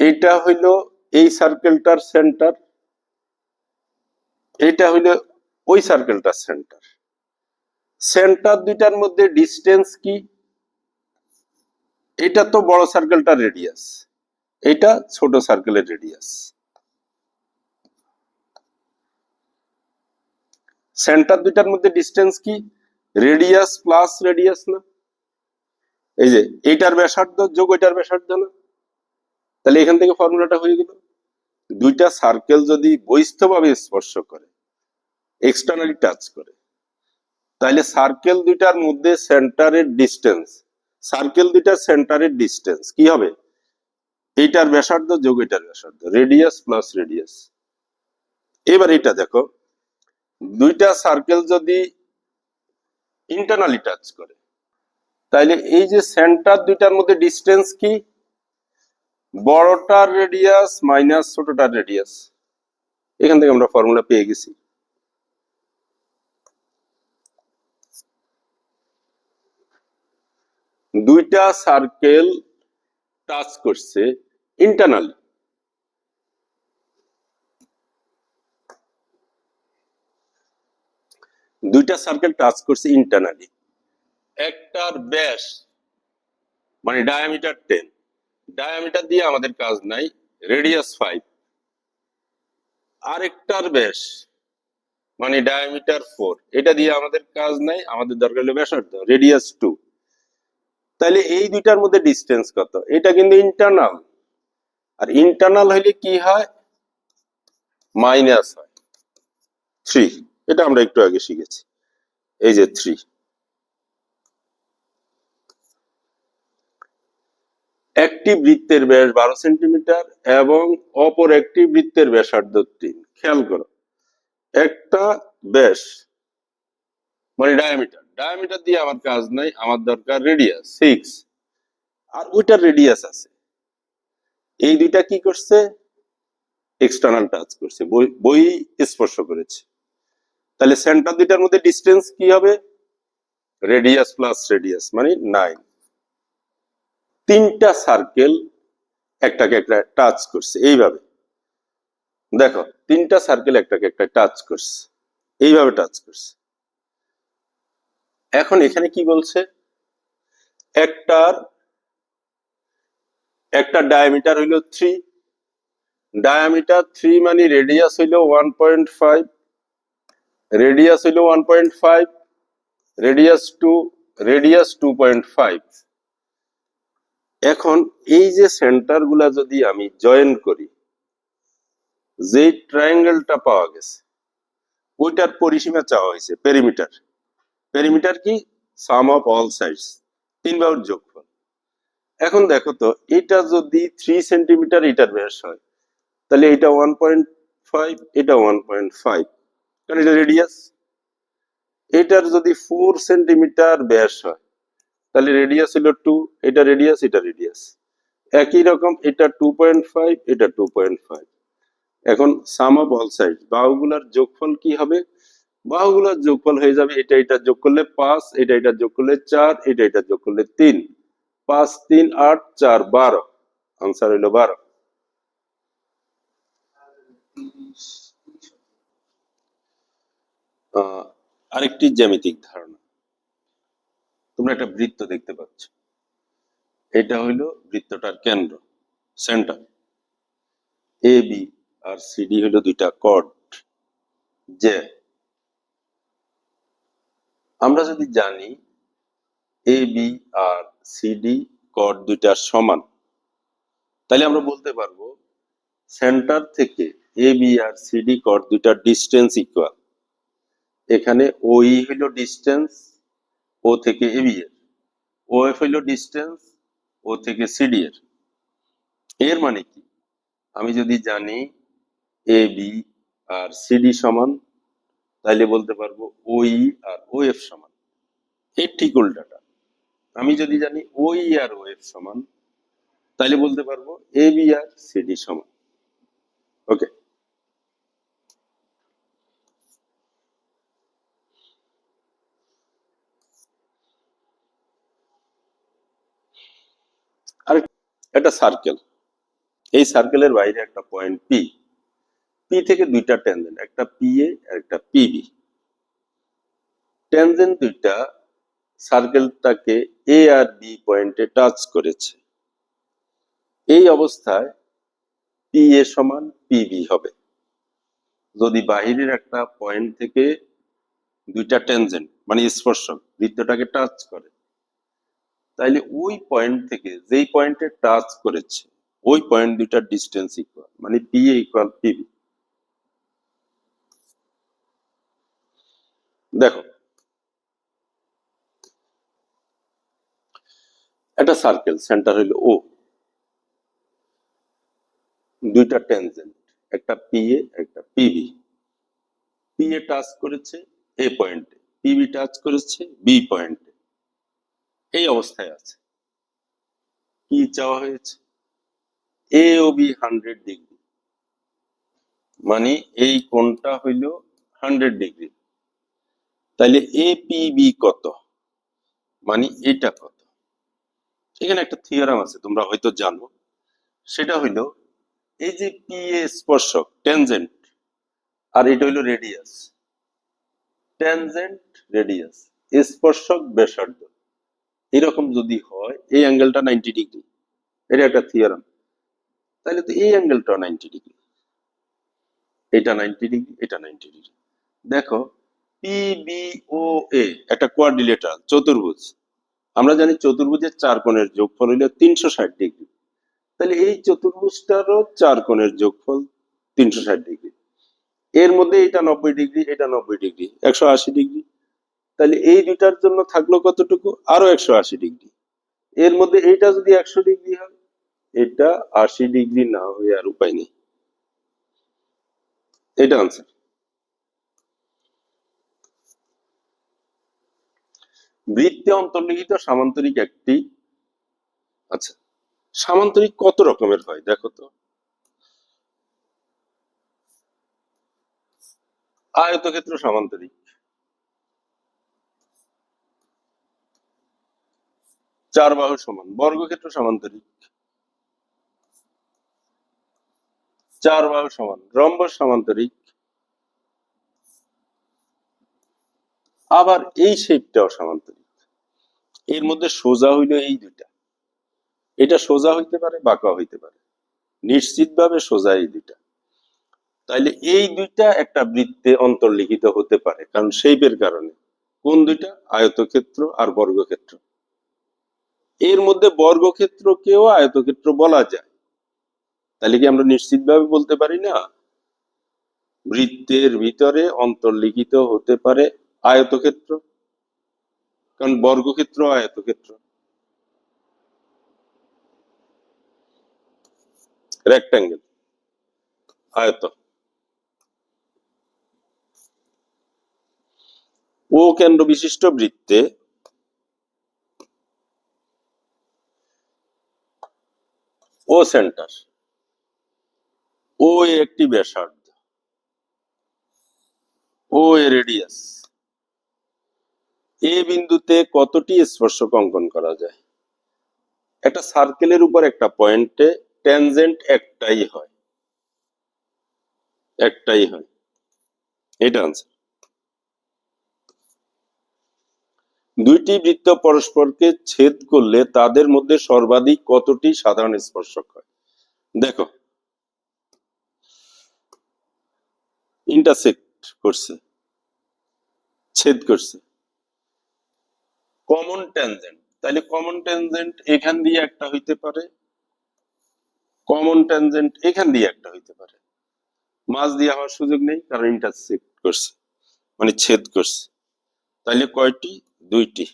এইটা হইল এই সার্কেলটার সেন্টার, এইটা হইল ওই সার্কেলটার সেন্টার, সেন্টার দুইটার মধ্যে ডিস্টেন্স কি, এটা তো বড় সার্কেলটার রেডিয়াস, এটা ছোট সার্কেলের রেডিয়াস, সেন্টার দুইটার মধ্যে ডিস্টেন্স কি রেডিয়াস প্লাস রেডিয়াস না, এই যে এইটার ব্যাসার্ধ যোগ ওইটার ব্যাসার্ধ না, তাহলে এখান থেকে ফর্মুলাটা হয়ে গেল, দুইটা সার্কেল যদি বহিস্থভাবে স্পর্শ করে এক্সটার্নালি টাচ করে, তাহলে সার্কেল দুইটার মধ্যে সেন্টারের ডিস্টেন্স, সার্কেল দুইটার সেন্টারের ডিস্টেন্স কি হবে, এইটার ব্যাসার্ধ যোগ এটার ব্যাসার্ধ, রেডিয়াস প্লাস রেডিয়াস। এবার এটা দেখো, দুইটা সার্কেল যদি ইন্টারনালি টাচ করে, তাইলে এই যে সেন্টার দুইটার মধ্যে ডিস্টেন্স কি, বড়টার রেডিয়াস মাইনাস ছোটটার রেডিয়াস, এখান থেকে আমরা ফর্মুলা পেয়ে গেছি। দুইটা সার্কেল টাচ করছে ইন্টারনালি, দুইটা সার্কেল টাচ করছে ইন্টারনালি, একটার ব্যাস মানে ডায়ামিটার 10, ডায়ামিটার দিয়ে আমাদের কাজ নাই, রেডিয়াস 5, আরেকটার ব্যাস মানে ডায়ামিটার 4, এটা দিয়ে আমাদের কাজ নাই, আমাদের দরকার হলো ব্যাসার্ধ রেডিয়াস 2। তাহলে এই দুইটার মধ্যে ডিস্টেন্স কত? এটা কিন্তু ইন্টারনাল, আর ইন্টারনাল হইলে কি হয়? মাইনাস হয় 3। এটা আমরা একটু আগে শিখেছি, এই যে 3। একটি বৃত্তের ব্যাস 12 সেন্টিমিটার এবং অপর একটি বৃত্তের ব্যাসার্ধ 3। খেয়াল করো, একটা ব্যাস মানে ডায়ামিটার, ডায়ামিটার দিয়ে আমার কাজ নাই, আমার দরকার রেডিয়াস 6, আর ওইটার রেডিয়াস আছে। এই দুইটা কি করছে? এক্সটার্নাল টাচ করছে, বই স্পর্শ করেছে। তাহলে সেন্টার দুইটার মধ্যে ডিস্টেন্স কি হবে? রেডিয়াস প্লাস রেডিয়াস মানে 9। তিনটা সার্কেল একটাকে একটা টাচ করছে এইভাবে। দেখো, তিনটা সার্কেল একটাকে একটা টাচ করছে, এইভাবে টাচ করছে। এখন এখানে কি বলছে? একটা ডায়ামিটার হইল 3, ডায়ামিটার 3 মানে রেডিয়াস হইল 1.5, রেডিয়াস হইল 1.5, রেডিয়াস 2.5। এখন এই যে সেন্টার গুলা যদি আমি জয়েন করি, যে ট্রায়াঙ্গেলটা পাওয়া গেছে ওইটার পরিসীমা চাওয়া হয়েছে পেরিমিটার। পেরিমিটার কি? সাম অফ অল সাইডস, তিন বাহুর যোগফল। এখন দেখো তো, এটা যদি 3 সেন্টিমিটার এটার ব্যাস হয়, তাহলে এটা 1.5, এটা 1.5, কারণ এটা রেডিয়াস। এটার যদি 4 সেন্টিমিটার ব্যাস হয়, তাহলে রেডিয়াস হলো 2, এটা রেডিয়াস, এটা রেডিয়াস একই রকম, এটা 2.5, এটা 2.5। এখন সাম অফ অল সাইড, বাহুগুলার যোগফল কি হবে? বাহুগুলার যোগফল হয়ে যাবে, এটা যোগ করলে 5, এটা যোগ করলে 4, এটা যোগ করলে 3। 5 3 8 4 12, আনসার হইলো 12। আরেকটি জ্যামিতিক ধারণা, তোমরা একটা বৃত্ত দেখতে পাচ্ছ, এটা হইলো বৃত্তটার কেন্দ্র, centre. A B R CD হলো দুইটা কর্ড। যে আমরা যদি জানি A B R CD cord দুইটার সমান, তাহলে আমরা বলতে পারবো সেন্টার থেকে A B R CD cord দুইটার ডিস্টেন্স ইকুয়াল। এখানে ওই হইল ডিস্টেন্স ও থেকে এ বি এর, ও এফ হইল ডিস্টেন্স ও থেকে সিডি এর। এর মানে কি? আমি যদি জানি এ বি আর সিডি সমান, তাইলে বলতে পারবো ওই আর ও এফ সমান। এর ঠিক উল্টাটা, আমি যদি জানি ওই আর ও এফ সমান, তাইলে বলতে পারবো এ বি আর সিডি সমান। ওকে, আর একটা সার্কেল, এই সার্কেলের বাইরে একটা পয়েন্ট পি, পি থেকে দুইটা ট্যানজেন্ট, একটা পি এ আর একটা পিবি। ট্যানজেন্ট দুইটা সার্কেলটাকে এ আর বি পয়েন্টে টাচ করেছে। এই অবস্থায় পি এ সমান পিবি হবে। যদি বাহিরের একটা পয়েন্ট থেকে দুইটা ট্যানজেন্ট মানে স্পর্শক বৃত্তটাকে টাচ করে, তাইলে ওই পয়েন্ট থেকে যেই পয়েন্টে টাচ করেছে ওই পয়েন্ট দুইটার ডিস্টেন্স ইকুয়াল, মানে পি এ ইকুয়াল পিবি। দেখো, একটা সার্কেল, সেন্টার হইল ও, দুইটা ট্যানজেন্ট, একটা পি এ একটা পিবি। পি এ টাচ করেছে এ পয়েন্টে, পিবি টাচ করেছে বি পয়েন্টে। এই অবস্থায় আছে, কি চাওয়া হয়েছে? এ ও বি 100 ডিগ্রি, মানে এই কোণটা হইল 100 ডিগ্রি। তাইলে এ পি বি কত, মানে এটা কত? এখানে একটা থিওরাম আছে, তোমরা হয়তো জানো। সেটা হইল, এই যে পি এ স্পর্শক ট্যানজেন্ট, আর এটা হইল রেডিয়াস। ট্যানজেন্ট রেডিয়াস, স্পর্শক ব্যাসার্ধ, এরকম যদি হয় এই অ্যাঙ্গেলটা 90 ডিগ্রি, এটা একটা থিওরাম। তাহলে তো এই অ্যাঙ্গেলটা 90 ডিগ্রি, এটা 90 ডিগ্রি, এটা 90 ডিগ্রি। দেখো PBO একটা কোয়াড্রিলেটারাল চতুর্ভুজ। আমরা জানি চতুর্ভুজের চার কোণের যোগফল হইল 360 ডিগ্রি। তাহলে এই চতুর্ভুজটারও চার কোণের যোগফল 360 ডিগ্রি। এর মধ্যে এটা 90 ডিগ্রি, এটা 90 ডিগ্রি, 180 ডিগ্রি। তাহলে এই দুইটার জন্য থাকলো কতটুকু? আরো 180 ডিগ্রি। এর মধ্যে এইটা যদি 100 ডিগ্রি হয়, এটা 80 ডিগ্রি না হয়ে আর উপায় নেই। এটা আনসার। বৃত্তে অন্তর্লিখিত সামান্তরিক একটি, আচ্ছা সামান্তরিক কত রকমের হয় দেখো তো। আয়তক্ষেত্র সামান্তরিক, চার বাহু সমান। বর্গক্ষেত্র সামান্তরিক, চার বাহু সমান। রম্বস সামান্তরিক, আবার এই শেপটাও সামান্তরিক। এর মধ্যে সোজা হইল এই দুইটা, এটা সোজা হইতে পারে, বাঁকা হইতে পারে, নিশ্চিতভাবে সোজা এই দুইটা। তাইলে এই দুইটা একটা বৃত্তে অন্তর্লিখিত হতে পারে, কারণ শেপের কারণে। কোন দুইটা? আয়তক্ষেত্র আর বর্গক্ষেত্র। এর মধ্যে বর্গক্ষেত্রকেও আয়তক্ষেত্র বলা যায়। তাহলে কি আমরা নিশ্চিতভাবে বলতে পারি না বৃত্তের ভিতরে অন্তর্লিখিত হতে পারে আয়তক্ষেত্র? কারণ বর্গক্ষেত্র আয়তক্ষেত্র। রেক্টাঙ্গেল, আয়ত। ও কেন্দ্র বিশিষ্ট বৃত্তে ও সেন্টার, ও একটি ব্যাসার্ধ, ও এ রেডিয়াস, এ বিন্দুতে কতটি স্পর্শক অঙ্কন করা যায়? একটা সার্কেলের উপর একটা পয়েন্টে ট্যানজেন্ট একটাই হয়, একটাই হয়। এটা আনসার। দুইটি বৃত্ত পরস্পরকে ছেদ করলে তাদের মধ্যে সর্বাধিক কতটি সাধারণ স্পর্শক হয়? দেখো ইন্টারসেক্ট করছে, ছেদ করছে, কমন ট্যানজেন্ট। তাহলে কমন ট্যানজেন্ট এখান দিয়ে একটা হইতে পারে, কমন ট্যানজেন্ট এখান দিয়ে একটা হইতে পারে। মাঝ দিয়ে হওয়ার সুযোগ নেই, কারণ ইন্টারসেক্ট করছে মানে ছেদ করছে। তাহলে কয়টি? দুইটি।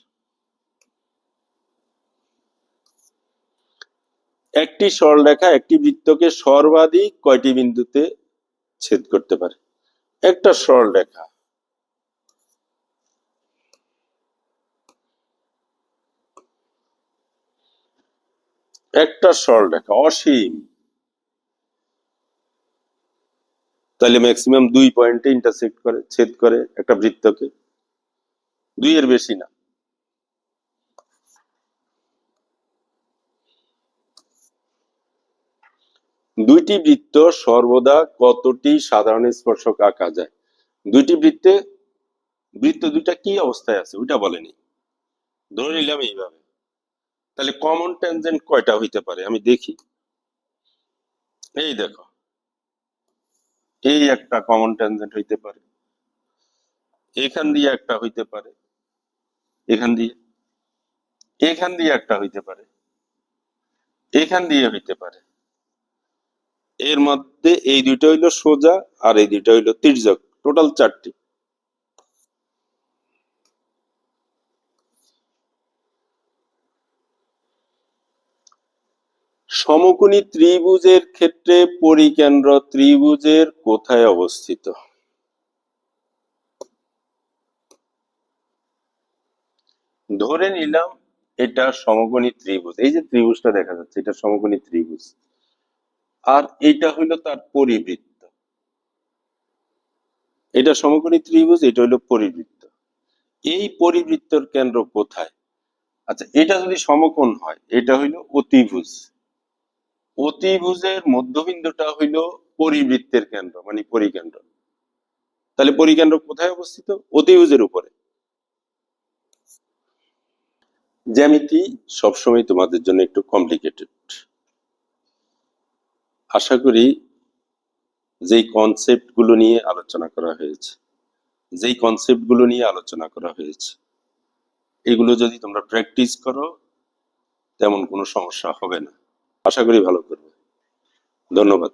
একটি সরলরেখা একটি বৃত্তকে সর্বাধিক কয়টি বিন্দুতে ছেদ করতে পারে? একটা সরলরেখা, একটা সরলরেখা অসীম, তাহলে ম্যাক্সিমাম 2 পয়েন্টে ইন্টারসেক্ট করে, ছেদ করে একটা বৃত্তকে। 2 এর বেশি না। দুইটি বৃত্ত সর্বদা কতটি সাধারণ স্পর্শক আঁকা যায়? দুইটি বৃত্তে, বৃত্ত দুইটা কি অবস্থায় আছে ওইটা বলেনি, ধরে নিলাম এইভাবে। তাহলে কমন ট্যানজেন্ট কয়টা হইতে পারে আমি দেখি। এই দেখো, এই একটা কমন ট্যানজেন্ট হইতে পারে, এখান দিয়ে একটা হইতে পারে, এখান দিয়ে, এখান দিয়ে একটা হইতে পারে, এখান দিয়ে হইতে পারে। এর মধ্যে এই দুইটা হইলো সোজা আর এই দুইটা হইলো তির্যক, টোটাল 4টি। সমকোণী ত্রিভুজের ক্ষেত্রে পরিকেন্দ্র ত্রিভুজের কোথায় অবস্থিত? ধরে নিলাম এটা সমকোণী ত্রিভুজ, এই যে ত্রিভুজটা দেখা যাচ্ছে এটা সমকোণী ত্রিভুজ, আর এটা হইলো তার পরিবৃত্ত। এটা সমকোণী ত্রিভুজ, এটা হইলো পরিবৃত্ত। এই পরিবৃত্তর কেন্দ্র কোথায়? আচ্ছা এটা যদি সমকোণ হয়, এটা হইলো অতিভুজ, অতিভুজের মধ্যবিন্দুটা হইলো পরিবৃত্তের কেন্দ্র মানে পরিকেন্দ্র। তাহলে পরিকেন্দ্র কোথায় অবস্থিত? অতিভুজের উপরে। জ্যামিতি সবসময় তোমাদের জন্য একটু কমপ্লিকেটেড। আশা করি যেই কনসেপ্ট গুলো নিয়ে আলোচনা করা হয়েছে যেই কনসেপ্ট গুলো নিয়ে আলোচনা করা হয়েছে, এগুলো যদি তোমরা প্র্যাকটিস করো তেমন কোনো সমস্যা হবে না। আশা করি ভালো করবে। ধন্যবাদ।